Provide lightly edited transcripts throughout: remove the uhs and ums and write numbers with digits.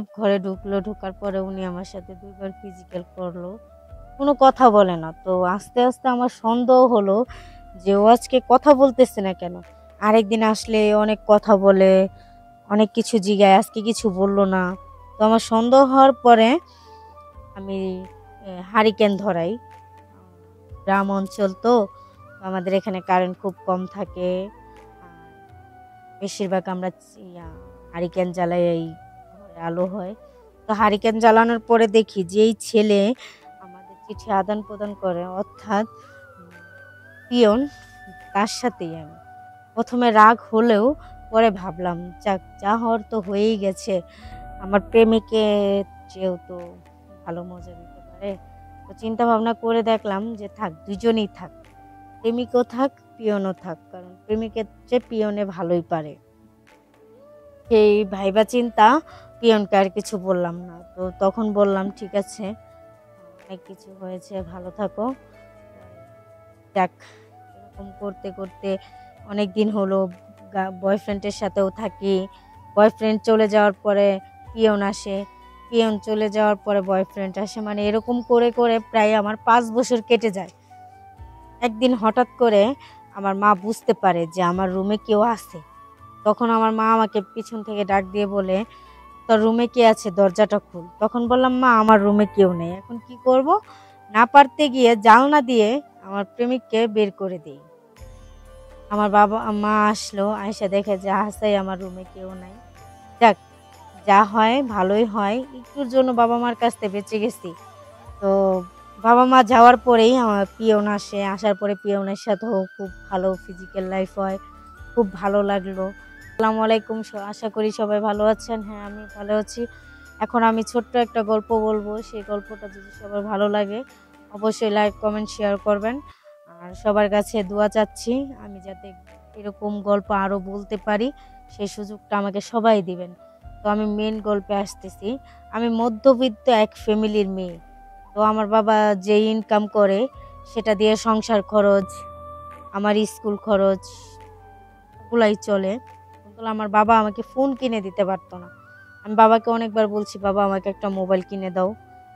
ঘরে ঢুকলো, ঢোকার পরে উনি আমার সাথে ২ বার ফিজিক্যাল করলো। কোনো কথা বলে না। তো আস্তে, আস্তে আমার সন্দেহ হলো যে ও আজকে কথা বলতেছে না কেন? আরেকদিন আসলে অনেক কথা বলে, অনেক কিছু জিগায়, আজকে কিছু বলল না। তো আমার সন্দেহ হওয়ার পরে আমি হারিকেন ধরাই। গ্রাম অঞ্চল তো, আমাদের এখানে কারেন্ট খুব কম থাকে। আর বেশিরভাগ আমরা হারিকেন জ্বালাই, এই ঘরে আলো হয়। তো হারিকেন জ্বালানোর পরে দেখি যে এই ছেলে আমাদের চিঠি আদান-প্রদান করে, অর্থাৎ পিয়ন, তার সাথেই আমি। ১ম এ রাগ হলেও পরে ভাবলাম যাক, যা হওয়ার তো হয়েই গেছে। আমার প্রেমিকের চেয়েও তো ভালো মজা দিতে পারে। তো চিন্তা ভাবনা করে দেখলাম যে থাক, দুজনেই থাক। প্রেমিকও থাক, পিয়নও থাক। কারণ প্রেমিকের চেয়ে পিয়নে ভালোই পারে। সেই ভাইবা চিন্তা পিয়নকে আর কিছু বললাম না। তো তখন বললাম, ঠিক আছে, অনেক কিছু হয়েছে, ভালো থাকো। যাক, এরকম করতে, করতে অনেকদিন হলো বয়ফ্রেন্ডের সাথেও থাকি। বয়ফ্রেন্ড চলে যাওয়ার পরে পিয়ন আসে। পিয়ন চলে যাওয়ার পরে বয়ফ্রেন্ড আসে। মানে এরকম করে, করে প্রায় আমার ৫ বছর কেটে যায়। একদিন হঠাৎ করে আমার মা বুঝতে পারে যে আমার রুমে কেউ আছে। তখন আমার মা আমাকে পিছন থেকে ডাক দিয়ে বলে, "তোর রুমে কে আছে? দরজাটা খুল।" তখন বললাম, "মা, আমার রুমে কেউ নেই।" এখন কি করব? না পারতে গিয়ে জানলা দিয়ে আমার প্রেমিককে বের করে দেই। আমার মা আসলো, আইসা দেখে যে আহাসেই আমার রুমে কেউ নাই। যাক, যা হয় ভালোই হয়। একটুর জন্য বাবা-মার কাছ থেকে বেঁচে গেছি। তো বাবা-মা যাওয়ার পরেই আমার পিয়ন আসে। আসার পরে পিয়নের সাথেও খুব ভালো ফিজিক্যাল লাইফ হয়। খুব ভালো লাগলো। আসসালামু আলাইকুম। আশা করি সবাই ভালো আছেন। হ্যাঁ, আমি ভালো আছি। এখন আমি ছোট্ট একটা গল্প বলবো। সেই গল্পটা যদি সবার ভালো লাগে, অবশ্যই লাইক, কমেন্ট, শেয়ার করবেন। আর সবার কাছে দোয়া চাচ্ছি, আমি যাতে এরকম গল্প আরও বলতে পারি, সেই সুযোগটা আমাকে সবাই দিবেন। তো আমি মেইন গল্পে আসতেছি। আমি মধ্যবিত্ত এক ফ্যামিলির মেয়ে। তো আমার বাবা যে ইনকাম করে সেটা দিয়ে সংসার খরচ, আমার স্কুল খরচ, ওগুলাই চলে। কিন্তু আমার বাবা আমাকে ফোন কিনে দিতে পারতো না। আমি বাবাকে অনেকবার বলছি, "বাবা, আমাকে একটা মোবাইল কিনে দাও।"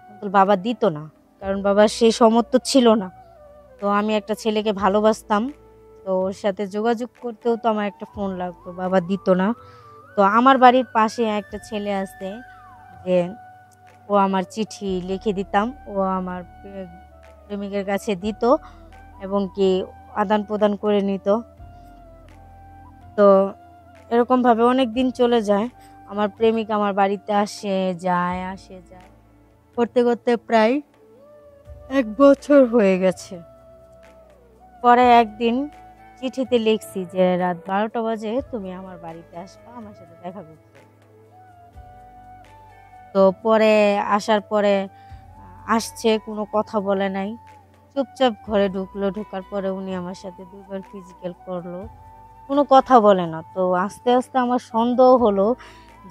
কিন্তু বাবা দিত না। কারণ বাবার সেই সামর্থ্য ছিল না। তো আমি একটা ছেলেকে ভালোবাসতাম। তো ওর সাথে যোগাযোগ করতেও তো আমার একটা ফোন লাগতো। বাবা দিত না। তো আমার বাড়ির পাশে একটা ছেলে আছে, যে ও আমার চিঠি লিখে দিতাম। ও আমার প্রেমিকের কাছে দিত এবং কি আদান-প্রদান করে নিত। তো এরকমভাবে অনেকদিন চলে যায়। আমার প্রেমিক আমার বাড়িতে আসে, যায়, আসে, যায়। করতে, করতে প্রায় ১ বছর হয়ে গেছে। পরে একদিন চিঠিতে লিখছি যে রাত ১২টা বাজে তুমি আমার বাড়িতে আসবা আমার সাথে দেখা করতে। তো পরে আসার পরে আসছে, কোনো কথা বলে নাই। চুপচাপ ঘরে ঢুকলো, ঢোকার পরে উনি আমার সাথে ২ বার ফিজিক্যাল করলো। কোনো কথা বলে না। তো আস্তে, আস্তে আমার সন্দেহ হলো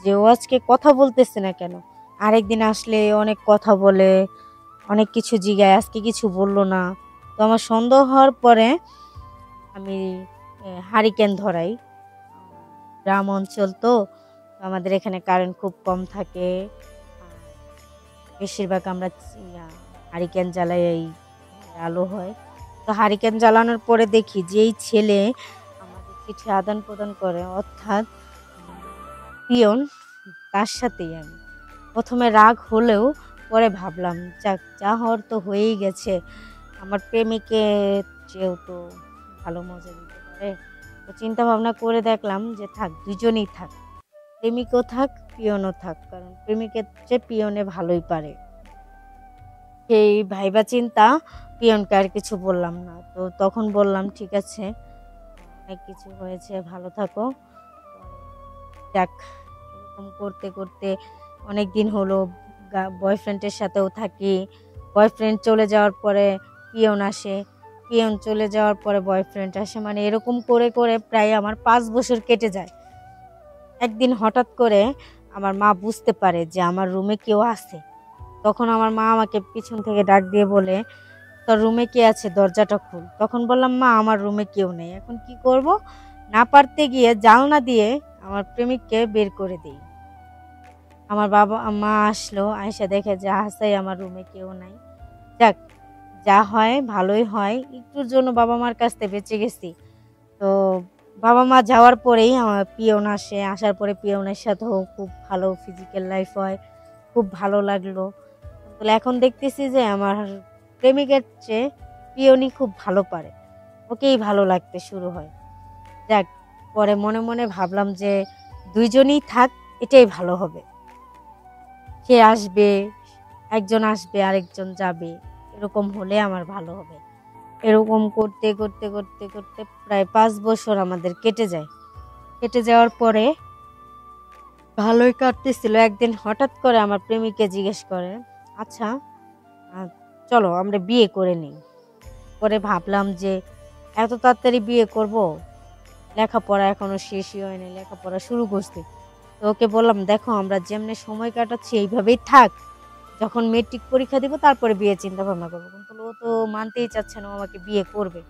যে ও আজকে কথা বলতেছে না কেন? আরেকদিন আসলে অনেক কথা বলে, অনেক কিছু জিগায়, আজকে কিছু বলল না। তো আমার সন্দেহ হওয়ার পরে আমি হারিকেন ধরাই। গ্রাম অঞ্চল তো, আমাদের এখানে কারেন্ট খুব কম থাকে। আর বেশিরভাগ আমরা হারিকেন জ্বালাই, এই ঘরে আলো হয়। তো হারিকেন জ্বালানোর পরে দেখি যে এই ছেলে আমাদের চিঠি আদান-প্রদান করে, অর্থাৎ পিয়ন, তার সাথেই আমি। ১ম এ রাগ হলেও পরে ভাবলাম যাক, যা হওয়ার তো হয়েই গেছে। আমার প্রেমিকের চেয়েও তো ভালো মজা দিতে পারে। তো চিন্তা ভাবনা করে দেখলাম যে থাক, দুজনেই থাক। প্রেমিকও থাক, পিয়নও থাক। কারণ প্রেমিকের চেয়ে পিয়নে ভালোই পারে। সেই ভাইবা চিন্তা পিয়নকে আর কিছু বললাম না। তো তখন বললাম, ঠিক আছে, অনেক কিছু হয়েছে, ভালো থাকো। যাক, এরকম করতে, করতে অনেকদিন হলো বয়ফ্রেন্ডের সাথেও থাকি। বয়ফ্রেন্ড চলে যাওয়ার পরে পিয়ন আসে। পিয়ন চলে যাওয়ার পরে বয়ফ্রেন্ড আসে। মানে এরকম করে, করে প্রায় আমার ৫ বছর কেটে যায়। একদিন হঠাৎ করে আমার মা বুঝতে পারে যে আমার রুমে কেউ আছে। তখন আমার মা আমাকে পিছন থেকে ডাক দিয়ে বলে, "তোর রুমে কে আছে? দরজাটা খুল।" তখন বললাম, "মা, আমার রুমে কেউ নেই।" এখন কি করব? না পারতে গিয়ে জানলা দিয়ে আমার প্রেমিককে বের করে দেই। আমার বাবা মা আসলো, আয়সা দেখে যে হাসাই আমার রুমে কেউ নাই। যাক, যা হয় ভালোই হয়, একটুর জন্য বাবা মার কাছ থেকে বেঁচে গেছি। তো বাবা মা যাওয়ার পরেই আমার পিয়ন আসে, আসার পরে পিয়নের সাথেও খুব ভালো ফিজিক্যাল লাইফ হয়, খুব ভালো লাগলো। তাহলে এখন দেখতেছি যে আমার প্রেমিকের চেয়ে পিয়নই খুব ভালো পারে, ওকেই ভালো লাগতে শুরু হয়। যাক, পরে মনে মনে ভাবলাম যে দুইজনই থাক, এটাই ভালো হবে। সে আসবে, একজন আসবে আরেকজন যাবে, এরকম হলে আমার ভালো হবে। এরকম করতে করতে করতে করতে প্রায় 5 বছর আমাদের কেটে যায়। কেটে যাওয়ার পরে ভালোই কাটতেছিল। একদিন হঠাৎ করে আমার প্রেমিককে জিজ্ঞেস করে, আচ্ছা, আহ, চলো আমরা বিয়ে করে নিই। পরে ভাবলাম যে এত তাড়াতাড়ি বিয়ে করব, লেখাপড়া এখনো শেষই হয়নি, লেখাপড়া শুরু করছি। তো ওকে বললাম, দেখো আমরা যেমনি সময় কাটাচ্ছি এইভাবেই থাক, যখন মেট্রিক পরীক্ষা দিব তারপরে বিয়ে চিন্তা ভাবনা করবো। কিন্তু ও তো মানতেই চাচ্ছে না ও আমাকে বিয়ে করবে।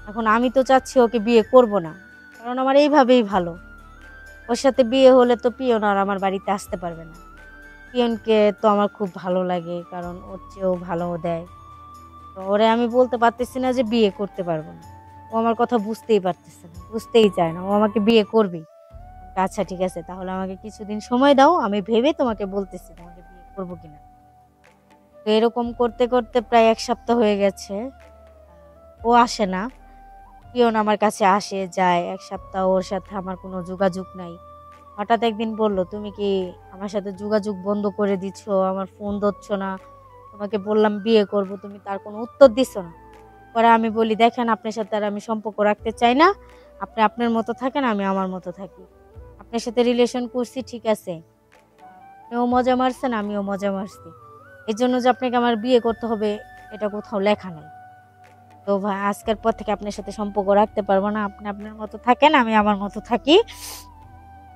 এখন আমি তো চাচ্ছি ওকে বিয়ে করব না, কারণ আমার এইভাবেই ভালো। ওর সাথে বিয়ে হলে তো পিয়ন আর আমার বাড়িতে আসতে পারবে না। পিয়নকে তো আমার খুব ভালো লাগে, কারণ ওর চেয়েও ভালো দেয়। তো ওরে আমি বলতে পারতেছি না যে বিয়ে করতে পারবো না। ও আমার কথা বুঝতেই পারতেছে না, বুঝতেই চায় না, ও আমাকে বিয়ে করবেই। আচ্ছা ঠিক আছে, তাহলে আমাকে কিছুদিন সময় দাও, আমি ভেবে তোমাকে বলতেছি তোমাকে বিয়ে করবো কিনা। তো এরকম করতে করতে প্রায় 1 সপ্তাহ হয়ে গেছে, ও আসে না। পিয়ন আমার কাছে আসে যায়, 1 সপ্তাহ ওর সাথে আমার কোনো যোগাযোগ নাই। হঠাৎ একদিন বলল, তুমি কি আমার সাথে যোগাযোগ বন্ধ করে দিচ্ছ, আমার ফোন ধরছ না, তোমাকে বললাম বিয়ে করব, তুমি তার কোনো উত্তর দিচ্ছ না। পরে আমি বলি, দেখেন আপনার সাথে আর আমি সম্পর্ক রাখতে চাই না, আপনি আপনার মতো থাকেন, আমি আমার মতো থাকি। আপনার সাথে রিলেশন করছি ঠিক আছে, আপনিও মজা মারছেন আমিও মজা মারছি, এই জন্য যে আপনাকে আমার বিয়ে করতে হবে এটা কোথাও লেখা নাই। তো ভাই আজকের পর থেকে আপনার সাথে সম্পর্ক রাখতে পারবো না, আপনি আপনার মতো থাকেন, আমি আমার মতো থাকি।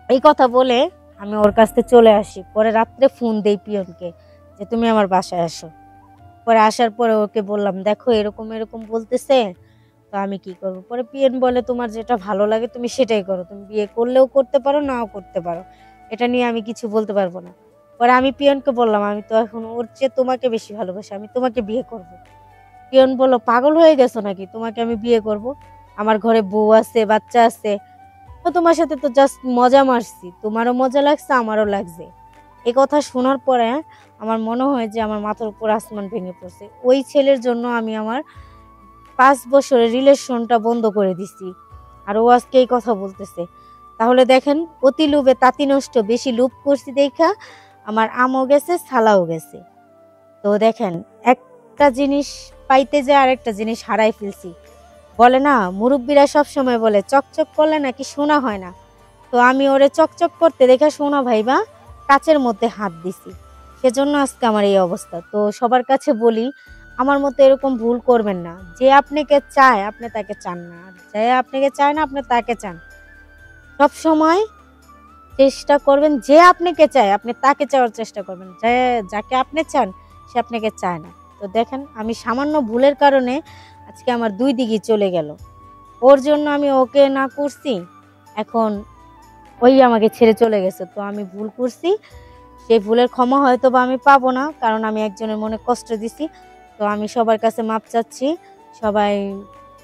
এই কথা বলে আমি ওর কাছ থেকে চলে আসি। পরে রাত্রে ফোন দেই পিয়নকে যে তুমি আমার বাসায় আসো। পরে আসার পরে ওকে বললাম, দেখো এরকম এরকম বলতেছে, তো আমি কি করবো। পরে পিয়ন বলে, তোমার যেটা ভালো লাগে তুমি সেটাই করো, তুমি বিয়ে করলেও করতে পারো, নাও করতে পারো, এটা নিয়ে আমি কিছু বলতে পারবো না। পরে আমি পিয়নকে বললাম, আমি তো এখন ওর চেয়ে তোমাকে বেশি ভালোবাসি, আমি তোমাকে বিয়ে করব। পিয়ন বলল, পাগল হয়ে গেছো নাকি, তোমাকে আমি বিয়ে করব? আমার ঘরে বউ আছে, বাচ্চা আছে, তো তোমার সাথে তো জাস্ট মজা মারছি, তোমারও মজা লাগছে আমারও লাগছে। এই কথা শোনার পরে আমার মনে হয় যে আমার মাথার উপর আসমান ভেঙে পড়ছে। ওই ছেলের জন্য আমি আমার 5 বছরের রিলেশনটা বন্ধ করে দিছি, আর ও আজকে এই কথা বলতেছে। তাহলে দেখেন, অতি লোভে তাঁতি নষ্ট, বেশি লোভ করছি দেখা আমার আমও গেছে ছালাও গেছে। তো দেখেন, একটা জিনিস পাইতে যায় আরেকটা জিনিস হারাই ফেলছি। বলে না, মুরব্বীরা সব সময় বলে চকচক করলে নাকি সোনা হয় না। তো আমি ওরে চকচক করতে দেখে সোনা ভাইবা কাচের মধ্যে হাত দিছি, সেজন্য আজকে আমার এই অবস্থা। তো সবার কাছে বলি, আমার মতো এরকম ভুল করবেন না। যে আপনাকে চায় আপনি তাকে চান না, আর যে আপনাকে চায় না আপনি তাকে চান। সব সময় চেষ্টা করবেন, যে আপনাকে চায় আপনি তাকে চাওয়ার চেষ্টা করবেন, যে যাকে আপনি চান সে আপনাকে চায় না। তো দেখেন, আমি সামান্য ভুলের কারণে আজকে আমার 2 দিকই চলে গেল। ওর জন্য আমি ওকে না করছি, এখন ওই আমাকে ছেড়ে চলে গেছে। তো আমি ভুল করছি, সেই ভুলের ক্ষমা হয়তো বা আমি পাবো না, কারণ আমি একজনের মনে কষ্ট দিছি। তো আমি সবার কাছে মাপ চাচ্ছি, সবাই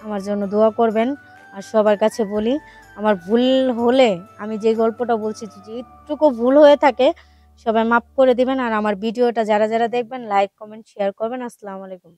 আমার জন্য দোয়া করবেন। আর সবার কাছে বলি, আমার ভুল হলে, আমি যে গল্পটা বলছি যদি একটুকু ভুল হয়ে থাকে, সবাই মাপ করে দিবেন। আর আমার ভিডিওটা যারা যারা দেখবেন লাইক কমেন্ট শেয়ার করবেন। আসসালামু আলাইকুম।